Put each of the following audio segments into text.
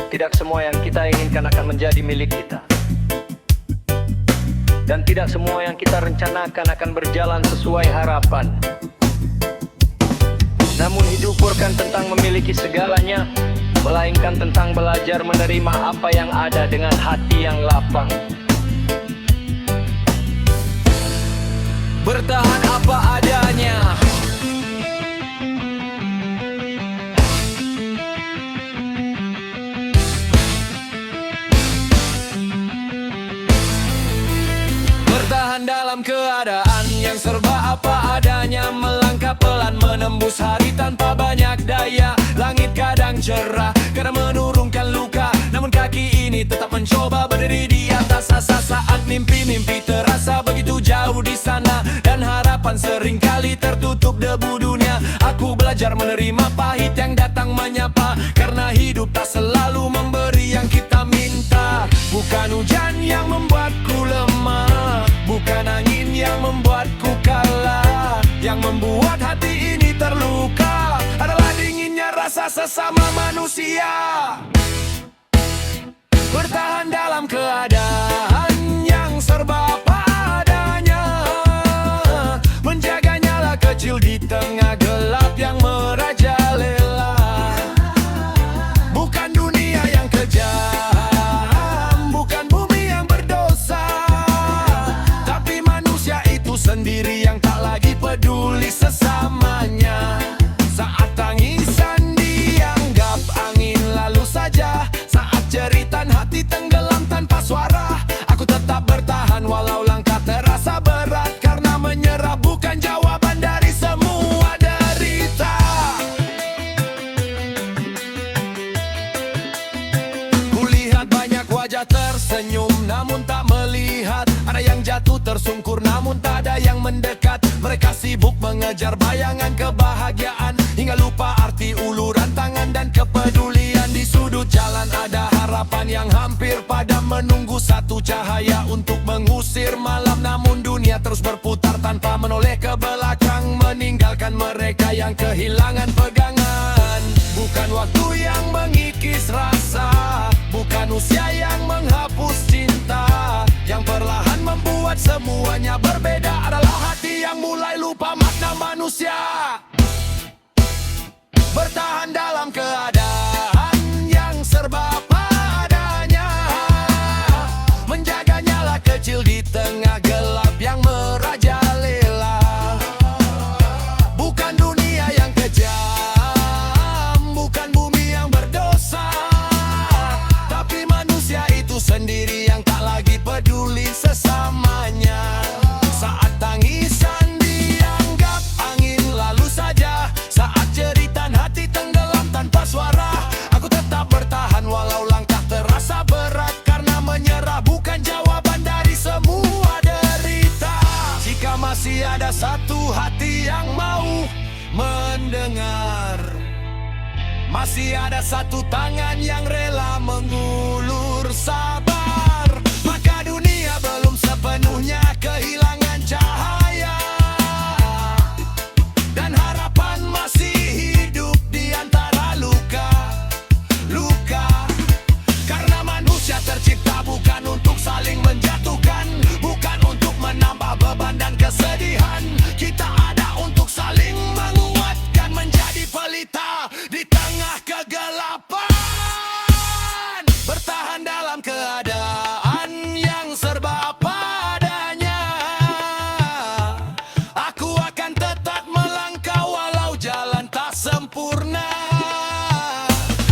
Tidak semua yang kita inginkan akan menjadi milik kita. Dan tidak semua yang kita rencanakan akan berjalan sesuai harapan. Namun hidup bukan tentang memiliki segalanya, melainkan tentang belajar menerima apa yang ada dengan hati yang lapang. Bertahan apa adanya. Bertahan dalam keadaan yang serba apa adanya, melangkah pelan menembus hari tanpa banyak daya. Langit kadang cerah karena menurunkan luka, namun kaki ini tetap mencoba berdiri di atas asa. Saat mimpi-mimpi terasa begitu jauh di sana, dan harapan seringkali tertutup debu dunia. Aku belajar menerima pahit yang datang menyapa, karena hidup tak selalu memberi yang kita minta. Bukan hujan yang membuatku lemah, bukan angin yang membuatku kalah. Yang membuat hati ini terluka adalah dinginnya rasa sesama manusia. Bertahan dalam keadaan yang serba apa adanya, menjaga nyala kecil di tengah gelap yang merajalela. Bukan dunia yang kejam, bukan bumi yang berdosa, tapi manusia itu sendiri yang tak lagi peduli sesamanya. Saat tangisan dianggap angin lalu saja, saat jeritan hati tenggelam tanpa suara, aku tetap bertahan walau langkah terasa berat, karena menyerah bukan jawaban dari semua derita. Kulihat banyak wajah tersenyum namun tak melihat ada yang jatuh tersungkur namun tak ada yang mendekat. Mereka sibuk mengejar bayangan kebahagiaan hingga lupa arti uluran tangan dan kepedulian. Di sudut jalan ada harapan yang hampir padam, menunggu satu cahaya untuk mengusir malam. Namun dunia terus berputar tanpa menoleh ke belakang, meninggalkan mereka yang kehilangan pegangan. Bukan waktu yang mengikis rasa, bukan usia yang menghapus cinta, yang perlahan membuat semuanya berbeda adalah hati yang mulai lupa makna manusia. Bertahan dalam keadaan yang serba apa adanya, menjaga nyala kecil di tengah gelap yang merajalela. Bukan dunia yang kejam, bukan bumi yang berdosa, tapi manusia itu sendiri yang tak lagi peduli sesamanya. Saat tangisan dianggap angin lalu saja, saat jeritan hati tenggelam tanpa suara, aku tetap bertahan walau langkah terasa berat, karena menyerah bukan jawaban dari semua derita. Jika masih ada satu hati yang mau mendengar, masih ada satu tangan yang rela mengulur sabar, maka dunia belum sepenuhnya kehilangan cahaya, dan harapan masih hidup di antara luka-luka. Karena manusia tercipta bukan untuk saling menjatuhkan, bukan untuk menambah beban dan kesedihan. Kita ada untuk saling menguatkan, menjadi pelita di tengah kegelapan. Bertahan dalam keadaan yang serba apa adanya, aku akan tetap melangkah walau jalan tak sempurna.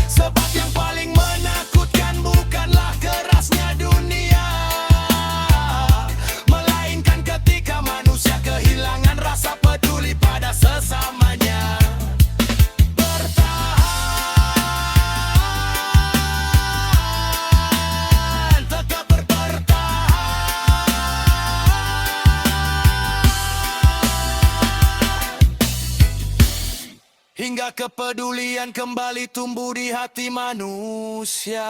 Sebab yang paling menakutkan bukanlah kerasnya dunia, melainkan ketika manusia kehilangan rasa peduli pada sesamanya. Bertahan, tetap bertahan, hingga kepedulian kembali tumbuh di hati manusia.